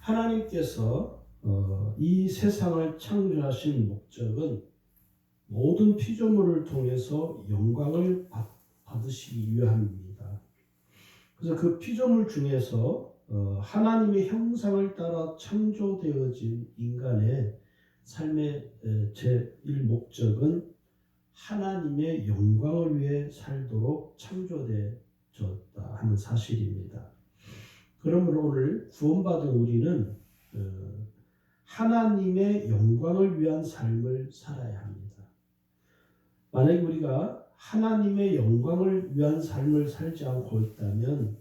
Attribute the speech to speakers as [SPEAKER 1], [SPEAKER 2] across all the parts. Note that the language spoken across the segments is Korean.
[SPEAKER 1] 하나님께서 이 세상을 창조하신 목적은 모든 피조물을 통해서 영광을 받으시기 위함입니다. 그래서 그 피조물 중에서 하나님의 형상을 따라 창조되어진 인간의 삶의 제1 목적은 하나님의 영광을 위해 살도록 창조되었다 하는 사실입니다. 그러므로 오늘 구원받은 우리는 하나님의 영광을 위한 삶을 살아야 합니다. 만약에 우리가 하나님의 영광을 위한 삶을 살지 않고 있다면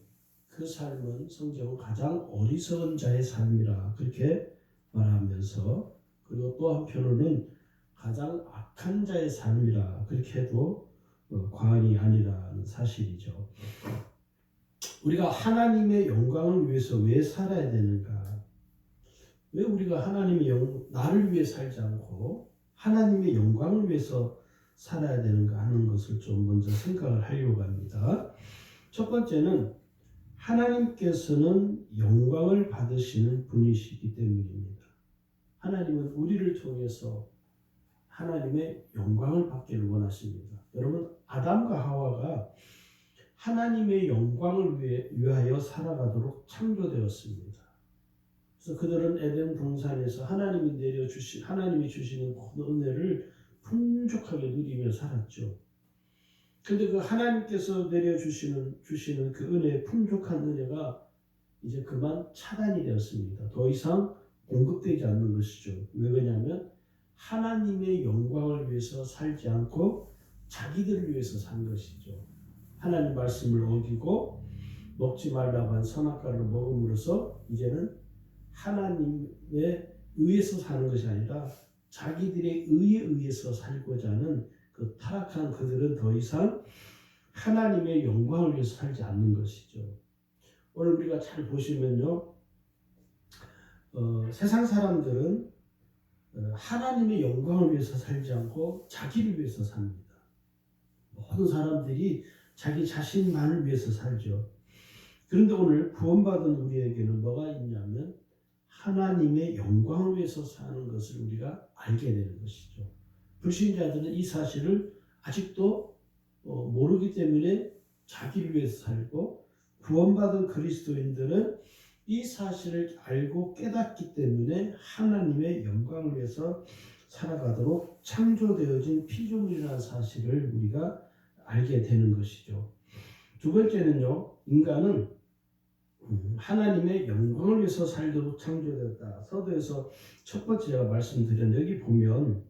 [SPEAKER 1] 그 삶은 성경은 가장 어리석은 자의 삶이라 그렇게 말하면서, 그리고 또 한편으로는 가장 악한 자의 삶이라 그렇게 해도 과언이 아니라는 사실이죠. 우리가 하나님의 영광을 위해서 왜 살아야 되는가? 왜 우리가 하나님의 나를 위해 살지 않고 하나님의 영광을 위해서 살아야 되는가 하는 것을 좀 먼저 생각을 하려고 합니다. 첫 번째는 하나님께서는 영광을 받으시는 분이시기 때문입니다. 하나님은 우리를 통해서 하나님의 영광을 받기를 원하십니다. 여러분, 아담과 하와가 하나님의 영광을 위하여 살아가도록 창조되었습니다. 그래서 그들은 에덴 동산에서 하나님이 주시는 모든 은혜를 풍족하게 누리며 살았죠. 그런데 그 하나님께서 주시는 그 은혜, 풍족한 은혜가 이제 그만 차단이 되었습니다. 더 이상 공급되지 않는 것이죠. 왜 그러냐면 하나님의 영광을 위해서 살지 않고 자기들을 위해서 산 것이죠. 하나님 말씀을 어기고 먹지 말라고 한 선악과를 먹음으로써 이제는 하나님에 의해서 사는 것이 아니라 자기들의 의에 의해서 살고자 하는 그 타락한 그들은 더 이상 하나님의 영광을 위해서 살지 않는 것이죠. 오늘 우리가 잘 보시면요, 세상 사람들은 하나님의 영광을 위해서 살지 않고 자기를 위해서 삽니다. 모든 사람들이 자기 자신만을 위해서 살죠. 그런데 오늘 구원받은 우리에게는 뭐가 있냐면 하나님의 영광을 위해서 사는 것을 우리가 알게 되는 것이죠. 불신자들은 이 사실을 아직도 모르기 때문에 자기를 위해서 살고, 구원받은 그리스도인들은 이 사실을 알고 깨닫기 때문에 하나님의 영광을 위해서 살아가도록 창조되어진 피조물이라는 사실을 우리가 알게 되는 것이죠. 두 번째는요, 인간은 하나님의 영광을 위해서 살도록 창조되었다. 서두에서 첫 번째 제가 말씀드렸는데, 여기 보면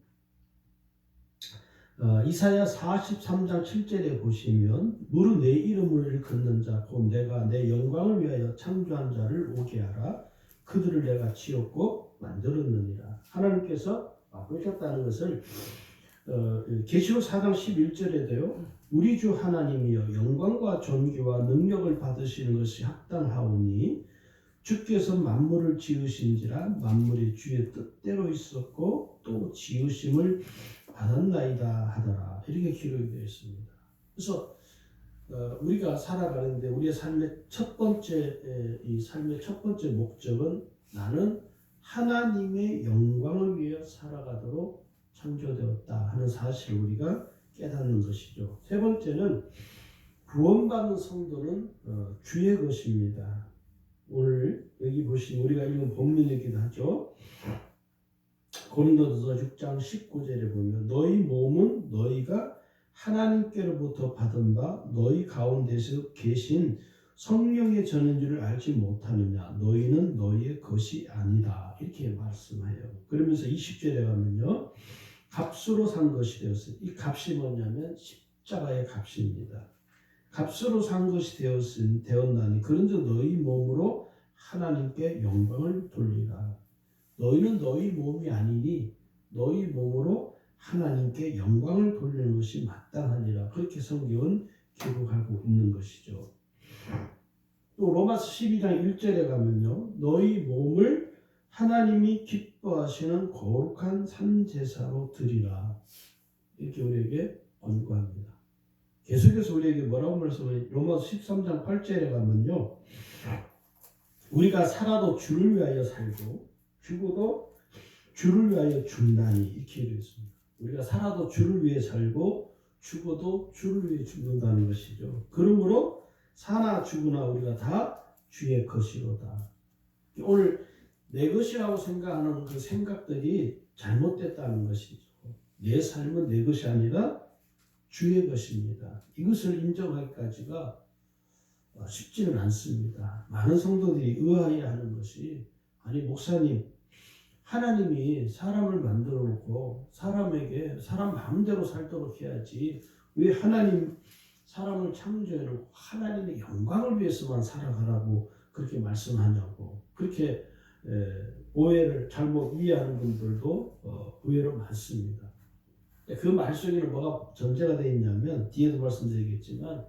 [SPEAKER 1] 이사야 43장 7절에 보시면 무릇 내 이름을 일컫는 자 곧 내가 내 영광을 위하여 창조한 자를 오게 하라. 그들을 내가 지었고 만들었느니라. 하나님께서 바꾸셨다는 것을 계시록 4장 11절에도요. 우리 주 하나님이여 영광과 존귀와 능력을 받으시는 것이 합당하오니 주께서 만물을 지으신지라 만물이 주의 뜻대로 있었고 또 지으심을 받았나이다 하더라. 이렇게 기록이 되어 있습니다. 그래서 우리가 살아가는데 우리의 삶의 첫 번째 목적은 나는 하나님의 영광을 위해 살아가도록 창조되었다 하는 사실을 우리가 깨닫는 것이죠. 세 번째는 구원받은 성도는 주의 것입니다. 오늘 여기 보시면 우리가 읽은 본문이기도 하죠. 고린도전서 6장 19절에 보면 너희 몸은 너희가 하나님께로부터 받은 바 너희 가운데서 계신 성령의 전인 줄을 알지 못하느냐. 너희는 너희의 것이 아니다. 이렇게 말씀해요. 그러면서 20절에 가면요. 값으로 산 것이 되었어요. 이 값이 뭐냐면 십자가의 값입니다. 값으로 산 것이 되었나니 그런즉 너희 몸으로 하나님께 영광을 돌리라. 너희는 너희 몸이 아니니 너희 몸으로 하나님께 영광을 돌리는 것이 마땅하니라. 그렇게 성경은 기록하고 있는 것이죠. 또 로마서 12장 1절에 가면요. 너희 몸을 하나님이 기뻐하시는 거룩한 산제사로 드리라. 이렇게 우리에게 권고합니다. 계속해서 우리에게 뭐라고 말씀하냐. 로마서 13장 8절에 가면요. 우리가 살아도 주를 위하여 살고 죽어도 주를 위하여 죽나니 이렇게 되어 있습니다. 우리가 살아도 주를 위해 살고 죽어도 주를 위해 죽는다는 것이죠. 그러므로 사나 죽으나 우리가 다 주의 것이로다. 오늘 내 것이라고 생각하는 그 생각들이 잘못됐다는 것이죠. 내 삶은 내 것이 아니라 주의 것입니다. 이것을 인정하기까지가 쉽지는 않습니다. 많은 성도들이 의아해하는 것이 아니 목사님 하나님이 사람을 만들어 놓고 사람에게 사람 마음대로 살도록 해야지 왜 하나님 사람을 창조해 놓고 하나님의 영광을 위해서만 살아가라고 그렇게 말씀하냐고 그렇게 오해를 잘못 이해하는 분들도 의외로 많습니다. 그 말 속에는 뭐가 전제가 되어 있냐면 뒤에도 말씀드리겠지만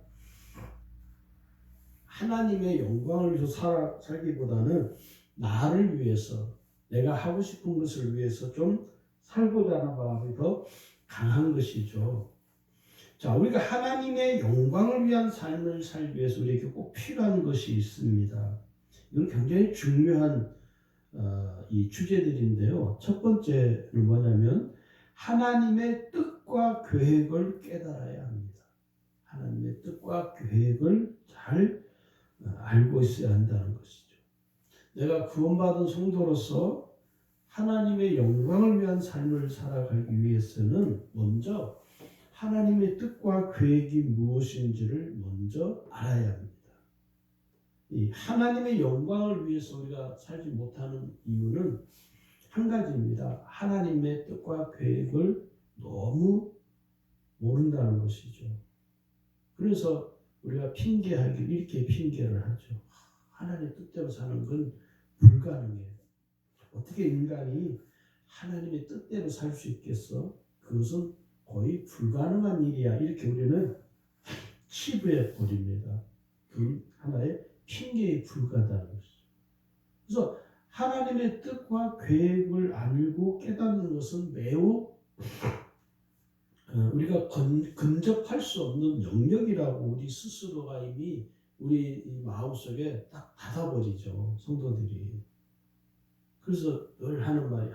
[SPEAKER 1] 하나님의 영광을 위해서 살기보다는 나를 위해서 내가 하고 싶은 것을 위해서 좀 살고자 하는 마음이 더 강한 것이죠. 자, 우리가 하나님의 영광을 위한 삶을 살기 위해서 우리에게 꼭 필요한 것이 있습니다. 이건 굉장히 중요한 이 주제들인데요. 첫 번째는 뭐냐면 하나님의 뜻과 계획을 깨달아야 합니다. 하나님의 뜻과 계획을 잘 알고 있어야 한다는 것이죠. 내가 구원받은 성도로서 하나님의 영광을 위한 삶을 살아가기 위해서는 먼저 하나님의 뜻과 계획이 무엇인지를 먼저 알아야 합니다. 이 하나님의 영광을 위해서 우리가 살지 못하는 이유는 한 가지입니다. 하나님의 뜻과 계획을 너무 모른다는 것이죠. 그래서 우리가 핑계하기를 이렇게 핑계를 하죠. 하나님의 뜻대로 사는 건 불가능해요. 어떻게 인간이 하나님의 뜻대로 살 수 있겠어? 그것은 거의 불가능한 일이야. 이렇게 우리는 치부해 버립니다. 그 하나의 핑계에 불과하다는 것이죠. 그래서 하나님의 뜻과 계획을 알고 깨닫는 것은 매우 우리가 근접할 수 없는 영역이라고 우리 스스로가 이미 우리 마음속에 딱 닫아버리죠. 성도들이. 그래서 늘 하는 말이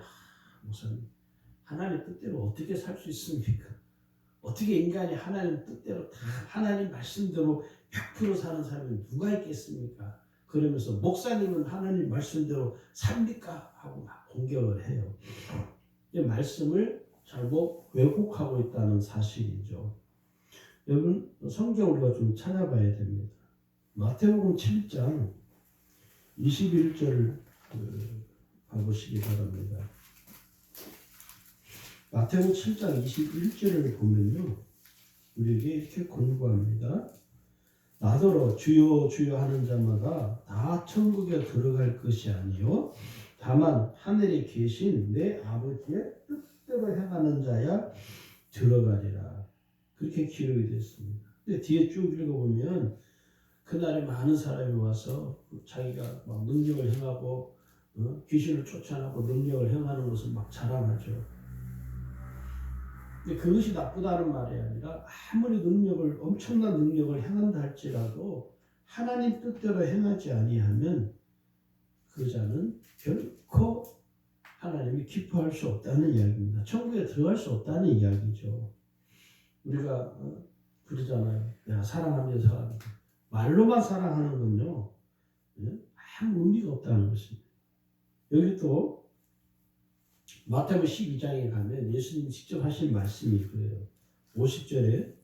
[SPEAKER 1] 목사님 하나님 뜻대로 어떻게 살 수 있습니까? 어떻게 인간이 하나님 뜻대로 다 하나님 말씀대로 100% 사는 사람이 누가 있겠습니까? 그러면서 목사님은 하나님 말씀대로 삽니까? 하고 막 공격을 해요. 이 말씀을 잘못 왜곡하고 있다는 사실이죠. 여러분 성경 우리가 좀 찾아봐야 됩니다. 마태복음 7장 21절을 봐보시기 바랍니다. 마태복음 7장 21절을 보면요. 우리에게 이렇게 권고합니다. 나더러 주여 주여 하는 자마다 다 천국에 들어갈 것이 아니요 다만 하늘에 계신 내 아버지의 뜻대로 행하는 자야 들어가리라. 그렇게 기록이 됐습니다. 근데 뒤에 쭉 읽어보면 그날에 많은 사람이 와서 자기가 막 능력을 행하고 귀신을 쫓아내고 능력을 행하는 것을 막 자랑하죠. 근데 그것이 나쁘다는 말이 아니라 아무리 엄청난 능력을 행한다 할지라도 하나님 뜻대로 행하지 아니하면 그 자는 결코 하나님이 기뻐할 수 없다는 이야기입니다. 천국에 들어갈 수 없다는 이야기죠. 우리가 그러잖아요. 내가 사랑하면서 사랑합니다. 말로만 사랑하는 건요. 아무 의미가 없다는 것입니다. 여기 또 마태복음 12장에 가면 예수님이 직접 하신 말씀이 그래요. 50절에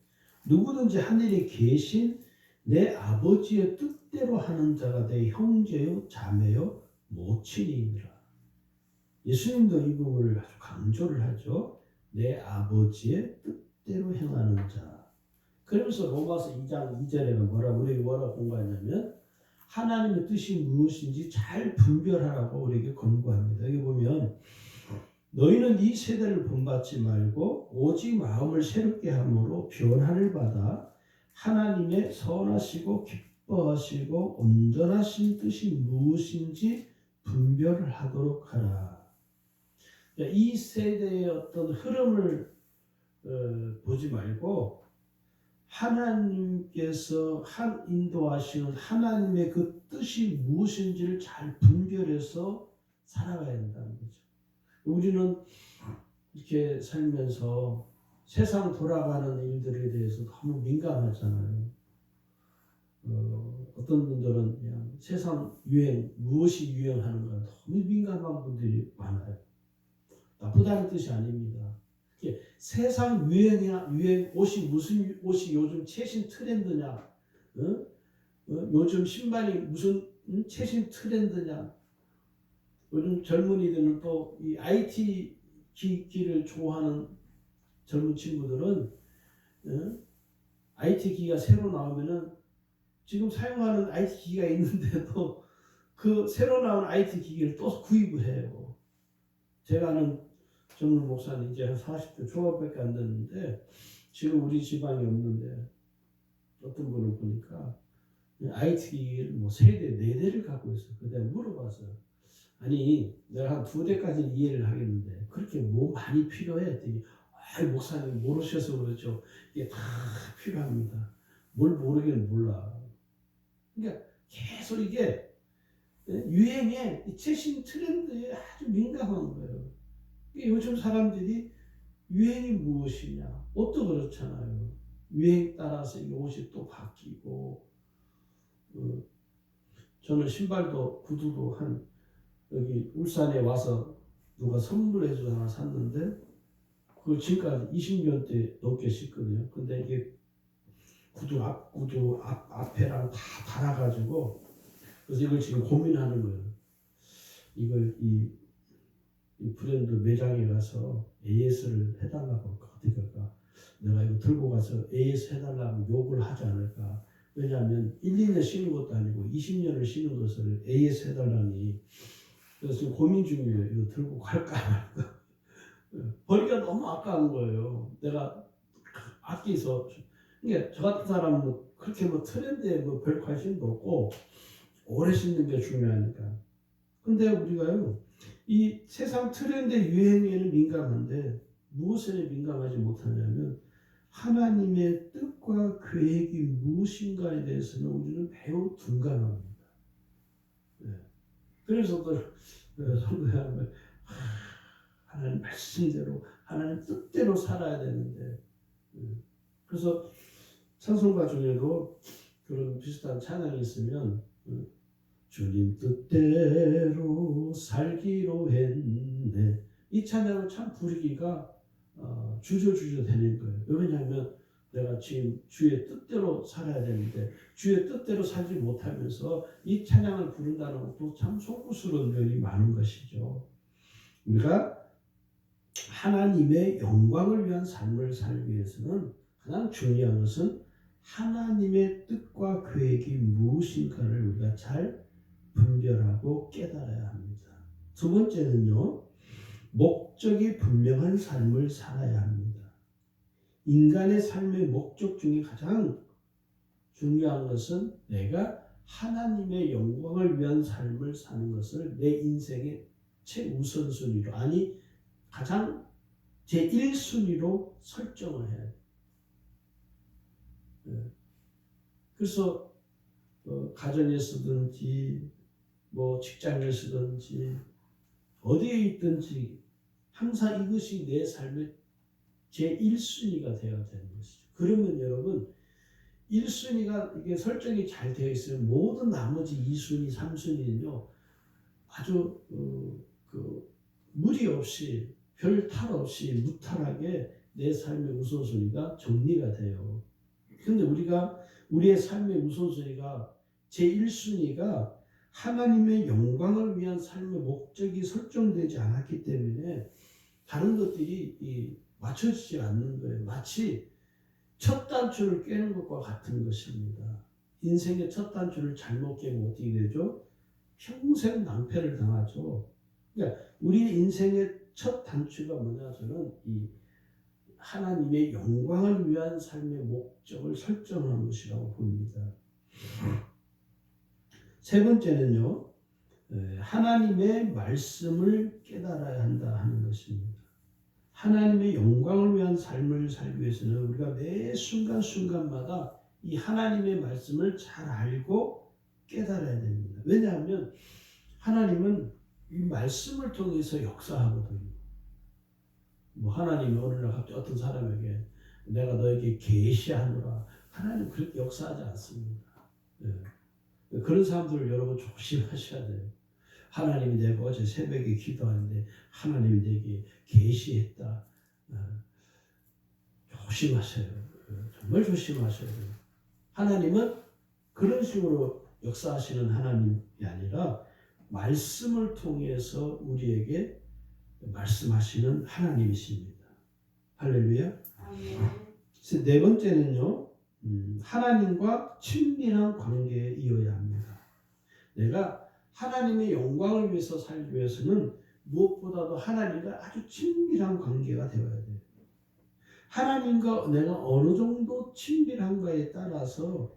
[SPEAKER 1] 누구든지 하늘에 계신 내 아버지의 뜻대로 하는 자가 내 형제요 자매요 모친이니라. 예수님도 이 부분을 아주 강조를 하죠. 내 아버지의 뜻대로 행하는 자. 그러면서 로마서 2장 2절에 우리에게 뭐라고 공부하냐면 하나님의 뜻이 무엇인지 잘 분별하라고 우리에게 권고합니다. 여기 보면 너희는 이 세대를 본받지 말고 오직 마음을 새롭게 함으로 변화를 받아 하나님의 선하시고 기뻐하시고 온전하신 뜻이 무엇인지 분별을 하도록 하라. 이 세대의 어떤 흐름을 보지 말고 하나님께서 인도하시는 하나님의 그 뜻이 무엇인지를 잘 분별해서 살아가야 된다는 거죠. 우리는 이렇게 살면서 세상 돌아가는 일들에 대해서 너무 민감하잖아요. 어떤 분들은 그냥 세상 유행, 무엇이 유행하는가 너무 민감한 분들이 많아요. 나쁘다는 뜻이 아닙니다. 세상 유행 옷이 무슨 옷이 요즘 최신 트렌드냐? 어? 요즘 신발이 무슨 최신 트렌드냐? 요즘 젊은이들은 또 이 IT 기기를 좋아하는 젊은 친구들은 IT 기기가 새로 나오면은 지금 사용하는 IT 기기가 있는데도 그 새로 나온 IT 기기를 또 구입을 해요. 제가 아는 젊은 목사님 이제 한 40대 초반밖에 안 됐는데 지금 우리 지방이 없는데 어떤 분을 보니까 IT 기기를 뭐 3대, 4대를 갖고 있어요. 내가 물어봤어요. 아니 내가 한 2대까지는 이해를 하겠는데 그렇게 뭐 많이 필요해? 했더니 목사님 모르셔서 그렇죠. 이게 다 필요합니다. 뭘 모르기는 몰라. 그러니까 계속 이게 유행에 최신 트렌드에 아주 민감한 거예요. 요즘 사람들이 유행이 무엇이냐? 옷도 그렇잖아요. 유행 따라서 이 옷이 또 바뀌고 저는 신발도 구두도 여기 울산에 와서 누가 선물해 줘 하나 샀는데 그걸 지금까지 20년대 넘게 신거든요. 근데 이게 구두 앞에랑 다 달아가지고 그래서 이걸 지금 고민하는 거예요. 이걸 이 브랜드 매장에 가서 AS를 해달라고 할까? 어떻게 할까? 내가 이거 들고 가서 AS 해달라고 욕을 하지 않을까? 왜냐하면 1, 2년 쉬는 것도 아니고 20년을 쉬는 것을 AS 해달라니. 그래서 지금 고민 중이에요. 이거 들고 갈까 말까? 버리기가 너무 아까운 거예요. 내가 아끼서. 그러니까 저 같은 사람은 그렇게 뭐 트렌드에 뭐 별 관심도 없고 오래 신는 게 중요하니까. 근데 우리가요, 이 세상 트렌드 유행에는 민감한데 무엇에 민감하지 못하냐면 하나님의 뜻과 계획이 무엇인가에 대해서는 우리는 매우 둔감합니다. 네. 그래서 또 성도하면 하나님 말씀대로 하나님 뜻대로 살아야 되는데 그래서 찬송가 중에도 그런 비슷한 찬양이 있으면 주님 뜻대로 살기로 했네. 이 찬양을 참 부르기가 주저주저 되는 거예요. 왜냐하면 내가 지금 주의 뜻대로 살아야 되는데 주의 뜻대로 살지 못하면서 이 찬양을 부른다는 것도 참 속구스러운 면이 많은 것이죠. 우리가 하나님의 영광을 위한 삶을 살기 위해서는 가장 중요한 것은 하나님의 뜻과 계획이 무엇인가를 우리가 잘 분별하고 깨달아야 합니다. 두 번째는요, 목적이 분명한 삶을 살아야 합니다. 인간의 삶의 목적 중에 가장 중요한 것은 내가 하나님의 영광을 위한 삶을 사는 것을 내 인생의 최우선순위로, 아니 가장 제1순위로 설정을 해야 돼요. 그래서 가정에서든지 뭐 직장에서든지 어디에 있든지 항상 이것이 내 삶의 제1순위가 되어야 되는 것이죠. 그러면 여러분 1순위가 이게 설정이 잘 되어 있으면 모든 나머지 2순위, 3순위는요 아주 무리 없이 별 탈 없이 무탈하게 내 삶의 우선순위가 정리가 돼요. 그런데 우리의 삶의 우선순위가 제1순위가 하나님의 영광을 위한 삶의 목적이 설정되지 않았기 때문에 다른 것들이 맞춰지지 않는 거예요. 마치 첫 단추를 깨는 것과 같은 것입니다. 인생의 첫 단추를 잘못 깨면 어떻게 되죠? 평생 낭패를 당하죠. 그러니까 우리 인생의 첫 단추가 뭐냐? 저는 이 하나님의 영광을 위한 삶의 목적을 설정하는 것이라고 봅니다. 세 번째는요, 하나님의 말씀을 깨달아야 한다 하는 것입니다. 하나님의 영광을 위한 삶을 살기 위해서는 우리가 매 순간순간마다 이 하나님의 말씀을 잘 알고 깨달아야 됩니다. 왜냐하면 하나님은 이 말씀을 통해서 역사하거든요. 뭐 하나님이 어느 날 갑자기 어떤 사람에게 내가 너에게 계시하노라. 하나님 그렇게 역사하지 않습니다. 네. 그런 사람들을 여러분 조심하셔야 돼요. 하나님이 내가 어제 새벽에 기도하는데 하나님이 내게 계시했다. 조심하세요. 정말 조심하셔야 돼요. 하나님은 그런 식으로 역사하시는 하나님이 아니라 말씀을 통해서 우리에게 말씀하시는 하나님이십니다. 할렐루야. 그래서 네 번째는요. 하나님과 친밀한 관계에 이어야 합니다. 내가 하나님의 영광을 위해서 살기 위해서는 무엇보다도 하나님과 아주 친밀한 관계가 되어야 돼요. 하나님과 내가 어느 정도 친밀한가에 따라서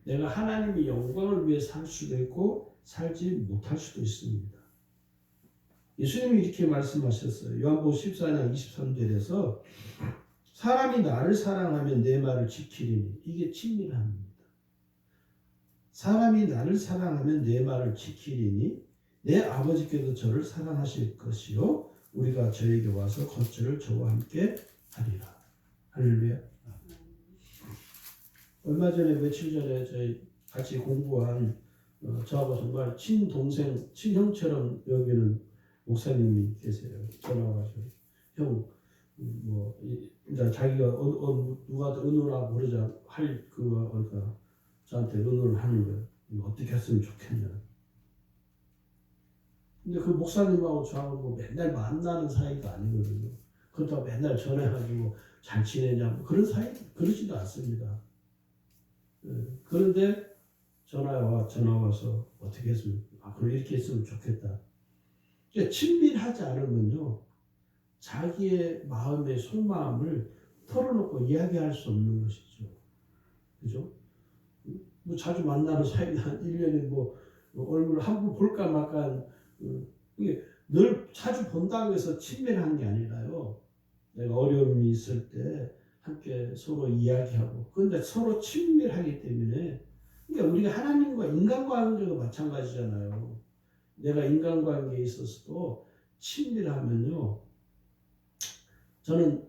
[SPEAKER 1] 내가 하나님의 영광을 위해 살 수도 있고 살지 못할 수도 있습니다. 예수님이 이렇게 말씀하셨어요. 요한복음 14장 23절에서 사람이 나를 사랑하면 내 말을 지키리니 이게 친밀함입니다. 사람이 나를 사랑하면 내 말을 지키리니 내 아버지께도 저를 사랑하실 것이요 우리가 저에게 와서 거처를 저와 함께 하리라. 할렐루야. 얼마 전에 며칠 전에 저희 같이 공부한 저하고 정말 친동생, 친형처럼 여기는 목사님이 계세요. 전화 와가지고 형, 뭐 이제 자기가 누구한테 의논하고 그러자 할 그거 그러니까 저한테 의논을 하는 거예요. 어떻게 했으면 좋겠냐. 근데 그 목사님하고 저하고 뭐 맨날 만나는 사이가 아니거든요. 그렇다고 맨날 전화해가지고 잘 지내냐고 그런 사이 그러지도 않습니다. 그런데 전화 와서 어떻게 했으면 앞으로 이렇게 했으면 좋겠다. 그러니까 친밀하지 않으면요 자기의 마음의 속마음을 털어놓고 이야기할 수 없는 것이죠. 그죠? 뭐 자주 만나는 사이가 한 1년에 뭐 얼굴 한 번 볼까 말까 이게 늘 자주 본다고 해서 친밀한 게 아니라요. 내가 어려움이 있을 때 함께 서로 이야기하고 그런데 서로 친밀하기 때문에 그러니까 우리가 하나님과 인간관계도 마찬가지잖아요. 내가 인간관계에 있어서도 친밀하면요. 저는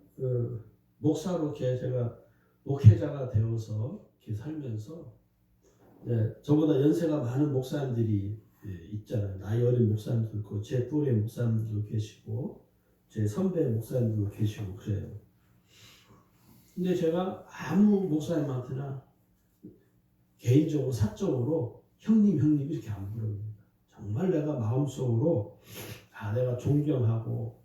[SPEAKER 1] 목사로 제가 목회자가 되어서 이렇게 살면서 저보다 연세가 많은 목사님들이 있잖아요. 나이 어린 목사님도 있고 제 또래 목사님들도 계시고 제 선배 목사님도 계시고 그래요. 근데 제가 아무 목사님한테나 개인적으로 사적으로 형님 이렇게 안 부릅니다. 정말 내가 마음속으로 내가 존경하고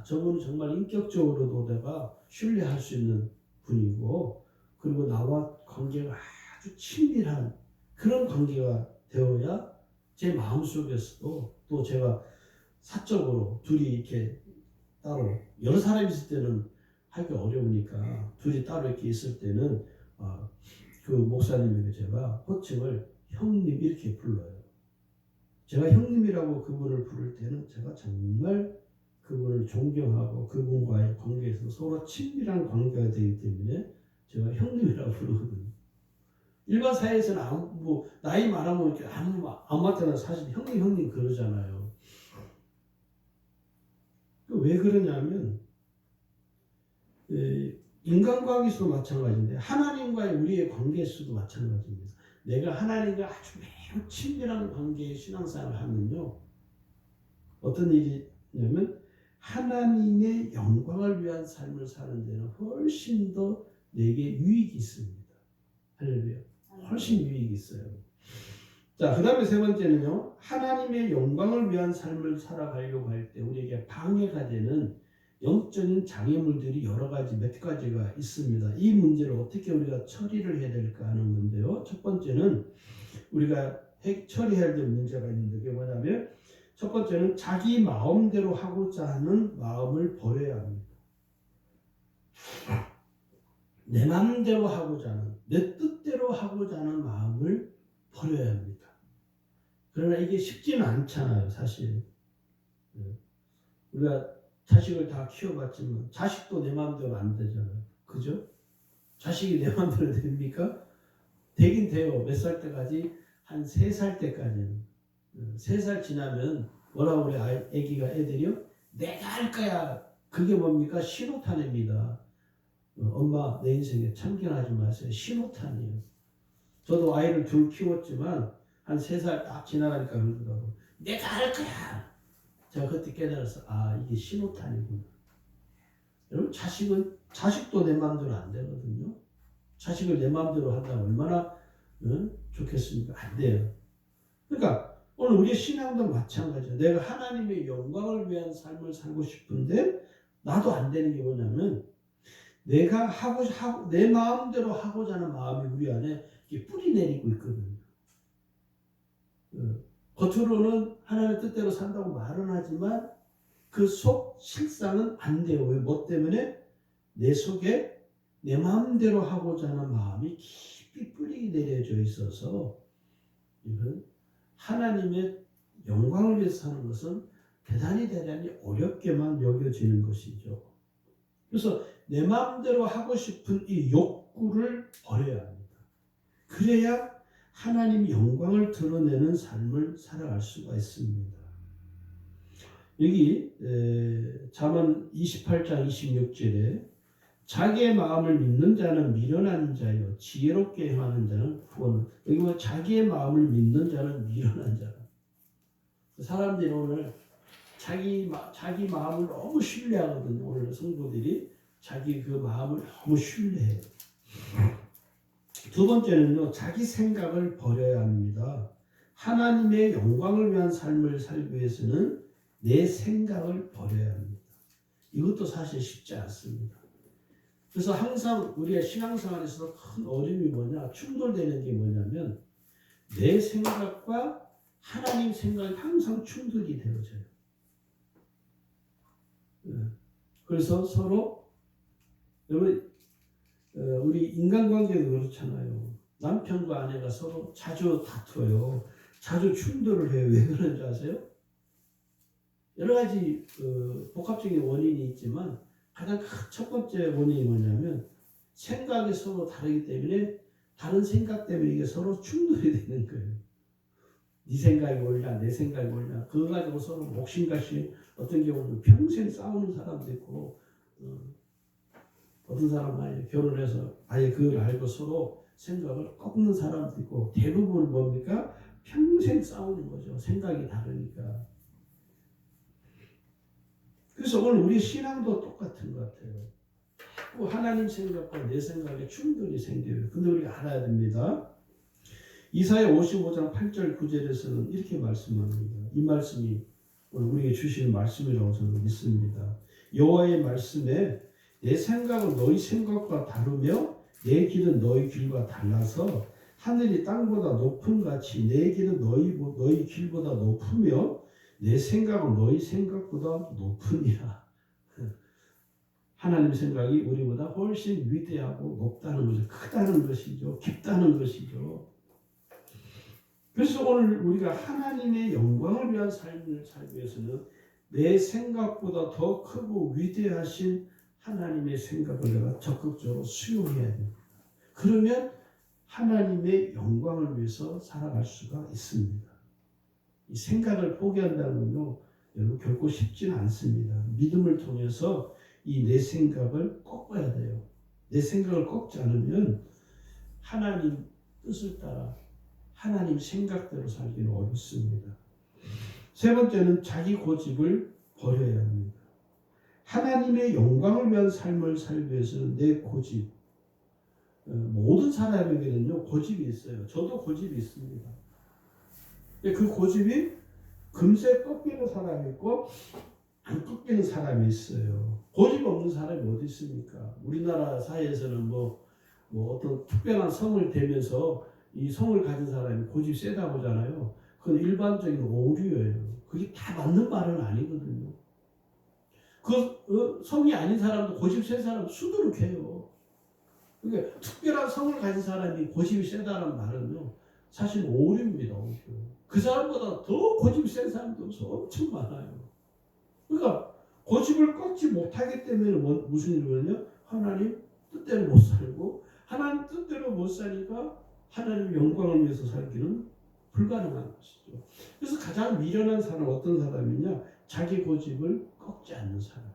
[SPEAKER 1] 저분은 정말 인격적으로도 내가 신뢰할 수 있는 분이고 그리고 나와 관계가 아주 친밀한 그런 관계가 되어야 제 마음속에서도 또 제가 사적으로 둘이 이렇게 따로 여러 사람이 있을 때는 하기 어려우니까 둘이 따로 이렇게 있을 때는 그 목사님에게 제가 호칭을 형님 이렇게 불러요. 제가 형님이라고 그분을 부를 때는 제가 정말 그분을 존경하고 그분과의 관계에서 서로 친밀한 관계가 되기 때문에 제가 형님이라고 부르거든요. 일반 사회에서는 뭐 나이 많으면 이렇게 아무한테나 사실 형님 그러잖아요. 왜 그러냐면 인간관계에서도 마찬가지인데 하나님과의 우리의 관계에서도 마찬가지입니다. 내가 하나님과 아주 매우 친밀한 관계의 신앙생활을 하면요. 어떤 일이냐면 하나님의 영광을 위한 삶을 사는 데는 훨씬 더 내게 유익이 있습니다. 할렐루야. 훨씬 유익이 있어요. 자, 그 다음에 세 번째는요. 하나님의 영광을 위한 삶을 살아가려고 할 때 우리에게 방해가 되는 영적인 장애물들이 여러 가지 몇 가지가 있습니다. 이 문제를 어떻게 우리가 처리를 해야 될까 하는 건데요. 첫 번째는 우리가 처리해야 될 문제가 있는데 그게 뭐냐면 첫 번째는 자기 마음대로 하고자 하는 마음을 버려야 합니다. 내 마음대로 하고자 하는 내 뜻대로 하고자 하는 마음을 버려야 합니다. 그러나 이게 쉽지는 않잖아요. 사실 우리가 자식을 다 키워봤지만 자식도 내 마음대로 안 되잖아요. 그죠? 자식이 내 마음대로 됩니까? 되긴 돼요. 몇 살 때까지? 한 3살 때까지는. 3살 지나면 뭐라고 그래? 애들이요? 내가 할 거야. 그게 뭡니까? 신호탄입니다. 엄마 내 인생에 참견하지 마세요. 신호탄이에요. 저도 아이를 둘 키웠지만 한 3살 딱 지나가니까 그러더라고. 내가 할 거야. 제가 그때 깨달았어. 이게 신호탄이구나. 여러분 자식도 내 마음대로 안 되거든요. 자식을 내 마음대로 한다면 얼마나 좋겠습니까? 안 돼요. 그러니까 오늘 우리의 신앙도 마찬가지예요. 내가 하나님의 영광을 위한 삶을 살고 싶은데 나도 안 되는 게 뭐냐면 내가 내 마음대로 하고자 하는 마음이 우리 안에 뿌리 내리고 있거든요. 겉으로는 하나님의 뜻대로 산다고 말은 하지만 그 속 실상은 안 돼요. 왜? 뭐 때문에? 내 속에 내 마음대로 하고자 하는 마음이 깊이 뿌리 내려져 있어서 이건 하나님의 영광을 위해서 사는 것은 대단히 어렵게만 여겨지는 것이죠. 그래서 내 마음대로 하고 싶은 이 욕구를 버려야 합니다. 그래야 하나님의 영광을 드러내는 삶을 살아갈 수가 있습니다. 여기 잠언 28장 26절에 자기의 마음을 믿는 자는 미련한 자요 지혜롭게 행하는 자는 후원. 여기 뭐 자기의 마음을 믿는 자는 미련한 자라. 사람들이 오늘 자기 마음을 너무 신뢰하거든요. 오늘 성도들이 자기 그 마음을 너무 신뢰해요. 두 번째는요, 자기 생각을 버려야 합니다. 하나님의 영광을 위한 삶을 살기 위해서는 내 생각을 버려야 합니다. 이것도 사실 쉽지 않습니다. 그래서 항상 우리의 신앙생활에서 큰 어려움이 뭐냐, 충돌되는 게 뭐냐면 내 생각과 하나님 생각이 항상 충돌이 되어져요. 그래서 서로 여러분 우리 인간관계도 그렇잖아요. 남편과 아내가 서로 자주 다투어요. 자주 충돌을 해요. 왜 그런지 아세요? 여러 가지 복합적인 원인이 있지만 가장 첫 번째 원인이 뭐냐면 생각이 서로 다르기 때문에 다른 생각 때문에 이게 서로 충돌이 되는 거예요. 네 생각이 옳냐 내 생각이 옳냐 그거 가지고 서로 옥신각신 어떤 경우는 평생 싸우는 사람도 있고 어떤 사람은 아예 결혼해서 아예 그걸 알고 서로 생각을 꺾는 사람도 있고 대부분 뭡니까? 평생 싸우는 거죠. 생각이 다르니까. 그래서 오늘 우리 신앙도 똑같은 것 같아요. 하나님 생각과 내 생각에 충돌이 생겨요. 근데 우리가 알아야 됩니다. 이사야 55장 8절 9절에서는 이렇게 말씀합니다. 이 말씀이 오늘 우리에게 주시는 말씀이라고 저는 믿습니다. 여호와의 말씀에 내 생각은 너희 생각과 다르며 내 길은 너희 길과 달라서 하늘이 땅보다 높은 같이 내 길은 너희 길보다 높으며 내 생각은 너희 생각보다 높으니라. 하나님 생각이 우리보다 훨씬 위대하고 높다는 것이죠. 크다는 것이죠. 깊다는 것이죠. 그래서 오늘 우리가 하나님의 영광을 위한 삶을 살기 위해서는 내 생각보다 더 크고 위대하신 하나님의 생각을 내가 적극적으로 수용해야 됩니다. 그러면 하나님의 영광을 위해서 살아갈 수가 있습니다. 이 생각을 포기한다는 건요, 여러분 결코 쉽지는 않습니다. 믿음을 통해서 이 내 생각을 꺾어야 돼요. 내 생각을 꺾지 않으면 하나님 뜻을 따라 하나님 생각대로 살기는 어렵습니다. 세 번째는 자기 고집을 버려야 합니다. 하나님의 영광을 위한 삶을 살기 위해서는 내 고집, 모든 사람에게는요 고집이 있어요. 저도 고집이 있습니다. 그 고집이 금세 꺾이는 사람이 있고 안 꺾이는 사람이 있어요. 고집 없는 사람이 어디 있습니까? 우리나라 사회에서는 뭐 어떤 특별한 성을 대면서 이 성을 가진 사람이 고집이 세다고 하잖아요. 그건 일반적인 오류예요. 그게 다 맞는 말은 아니거든요. 성이 아닌 사람도 고집 센 사람 수두룩해요. 그러니까 특별한 성을 가진 사람이 고집이 세다는 말은요, 사실 오류입니다. 오류. 그 사람보다 더 고집이 센 사람도 엄청 많아요. 그러니까 고집을 꺾지 못하기 때문에 무슨 일이 벌어요? 하나님 뜻대로 못 살고, 하나님 뜻대로 못 사니까 하나님의 영광을 위해서 살기는 불가능한 것이죠. 그래서 가장 미련한 사람은 어떤 사람이냐? 자기 고집을 꺾지 않는 사람.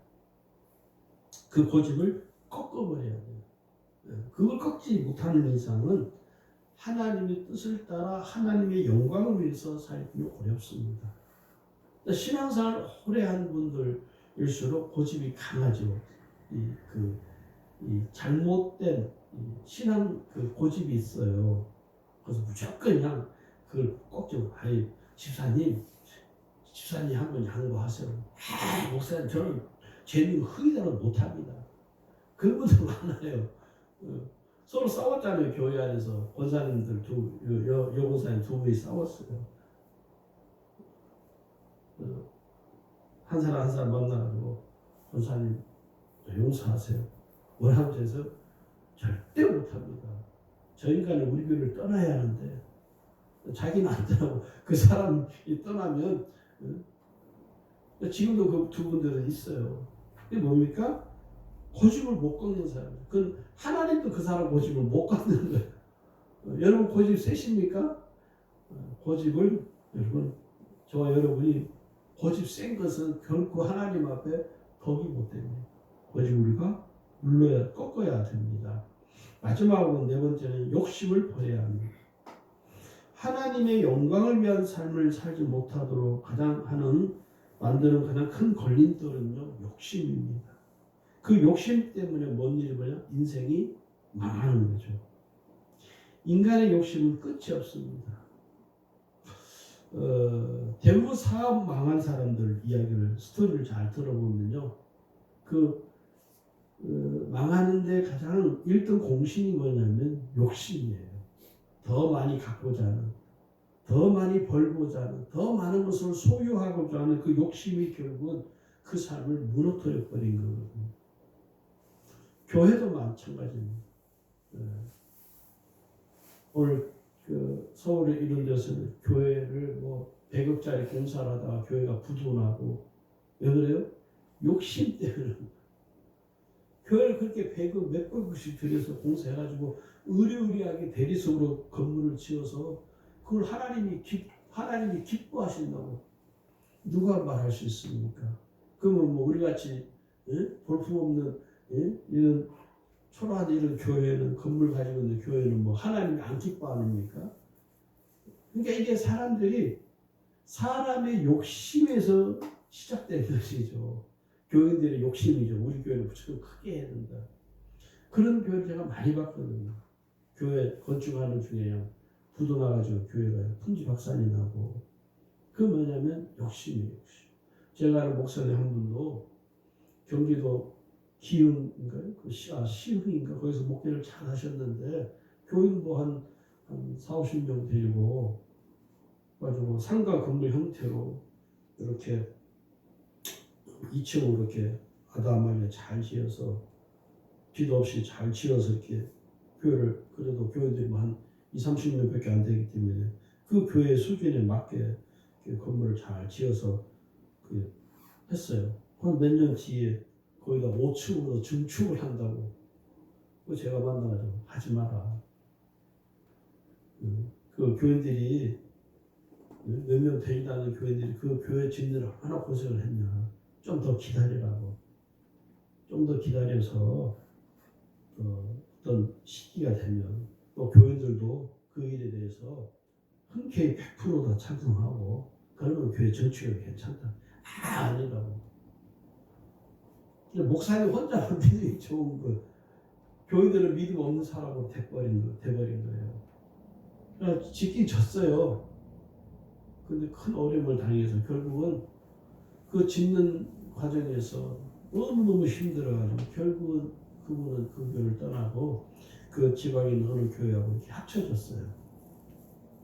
[SPEAKER 1] 그 고집을 꺾어버려야 돼요. 그걸 꺾지 못하는 이상은 하나님의 뜻을 따라 하나님의 영광을 위해서 살기 어렵습니다. 신앙생활 오래 한 분들일수록 고집이 강하죠. 이 잘못된 신앙 그 고집이 있어요. 그래서 무조건 그냥 그걸 꺾죠. 아이 집사님 한번 양보하세요. 목사님 저는 죄는 흙이다는 못합니다. 그런 분들 많아요. 서로 싸웠잖아요. 교회 안에서 권사님들 여고사님 두 분이 싸웠어요. 한 사람 만나가지고 권사님 용서하세요. 뭐라고 해서 절대 못합니다. 저 인간은 우리 교회를 떠나야 하는데 자기는 안 떠나고 그 사람이 떠나면 지금도 그 두 분들은 있어요. 그게 뭡니까? 고집을 못 꺾는 사람. 그건 하나님도 그 사람 고집을 못 꺾는 거예요. 여러분 고집 세십니까? 고집을 여러분 저와 여러분이 고집 센 것은 결코 하나님 앞에 덕이 못 됩니다. 고집 우리가 꺾어야 됩니다. 마지막으로 네 번째는 욕심을 버려야 합니다. 하나님의 영광을 위한 삶을 살지 못하도록 만드는 가장 큰 걸림돌은요, 욕심입니다. 그 욕심 때문에 뭔 일이 벌어요? 인생이 망하는 거죠. 인간의 욕심은 끝이 없습니다. 대부분 사업 망한 사람들 스토리를 잘 들어보면요, 망하는데 가장 1등 공신이 뭐냐면 욕심이에요. 더 많이 갖고자 하는, 더 많이 벌고자 하는, 더 많은 것을 소유하고자 하는 그 욕심이 결국은 그 삶을 무너뜨려 버린 거거든요. 교회도 마찬가지입니다. 오늘 서울에 이런 데서는 교회를 100억짜리 공사를 하다가 교회가 부도나고, 왜 그래요? 욕심 때문에. 교회를 그렇게 100억 몇백억씩 들여서 공사해가지고 의리의리하게 대리석으로 건물을 지어서 그걸 하나님이 기뻐하신다고 누가 말할 수 있습니까? 그러면 우리같이 볼품없는 이런 초라한 이런 교회는, 건물 가지고 있는 교회는 하나님이 안 기뻐합니까? 그러니까 이게 사람의 욕심에서 시작된 것이죠. 교인들의 욕심이죠. 우리 교회는 무조건 크게 해야 된다. 그런 교회를 제가 많이 봤거든요. 교회 건축하는 중에 부도 나가지고 교회가 풍지박산이 나고. 그 뭐냐면 욕심이에요. 욕심. 제가 아는 목사님 한 분도 경기도 기흥인가요? 시흥인가? 거기서 목회를 잘 하셨는데 교인 한 40-50명 데리고 가지고 상가 건물 형태로 이렇게 2층으로 이렇게 아담하게 잘 지어서 비도 없이 잘 지어서 이렇게 교회를, 그래도 교인들이 한 20-30명밖에 안 되기 때문에 그 교회 수준에 맞게 건물을 잘 지어서 했어요. 한 몇 년 뒤에 거기다 5층으로 증축을 한다고. 제가 만나가지고 하지 마라. 그 교인들이 몇 명 되지도 않는 교인들이 그 교회 짓느라 얼마나 고생을 했냐. 좀 더 기다리라고. 좀 더 기다려서 어떤 시기가 되면 또 교인들도 그 일에 대해서 흔쾌히 100% 다 찬성하고 그러면 교회 전체가 괜찮다. 아니라고. 목사님 혼자 믿음이 좋은 거, 교인들은 믿음 없는 사람으로 돼버린 거예요. 그러니까 짓긴 졌어요. 근데 큰 어려움을 당해서 결국은 그 짓는 과정에서 너무너무 힘들어가지고 결국은 그분은 그 교회를 떠나고 그 지방에 있는 어느 교회하고 이렇게 합쳐졌어요.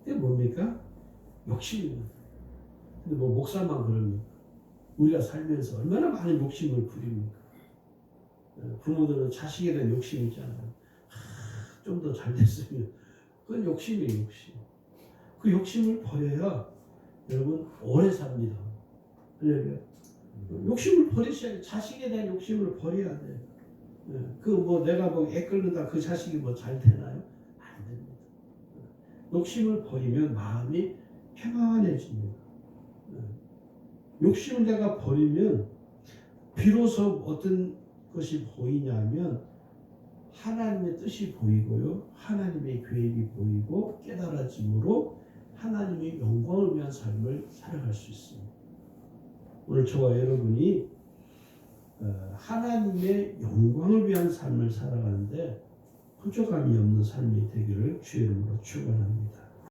[SPEAKER 1] 그게 뭡니까? 욕심입니다. 근데 목사만 그럽니까? 우리가 살면서 얼마나 많은 욕심을 부립니까? 부모들은 자식에 대한 욕심이 있잖아요. 좀 더 잘 됐으면. 그건 욕심이에요, 욕심. 그 욕심을 버려야 여러분 오래 삽니다. 할렐루야. 욕심을 버리셔야 돼. 자식에 대한 욕심을 버려야 돼. 그 뭐 내가 뭐 애 끓는다 그 자식이 뭐 잘 되나요? 안 됩니다. 욕심을 버리면 마음이 평안해집니다. 욕심을 내가 버리면 비로소 어떤 것이 보이냐면 하나님의 뜻이 보이고요. 하나님의 계획이 보이고 깨달아짐으로 하나님의 영광을 위한 삶을 살아갈 수 있습니다. 오늘 저와 여러분이 하나님의 영광을 위한 삶을 살아가는데 부족함이 없는 삶이 되기를 주의 이름으로 축원합니다.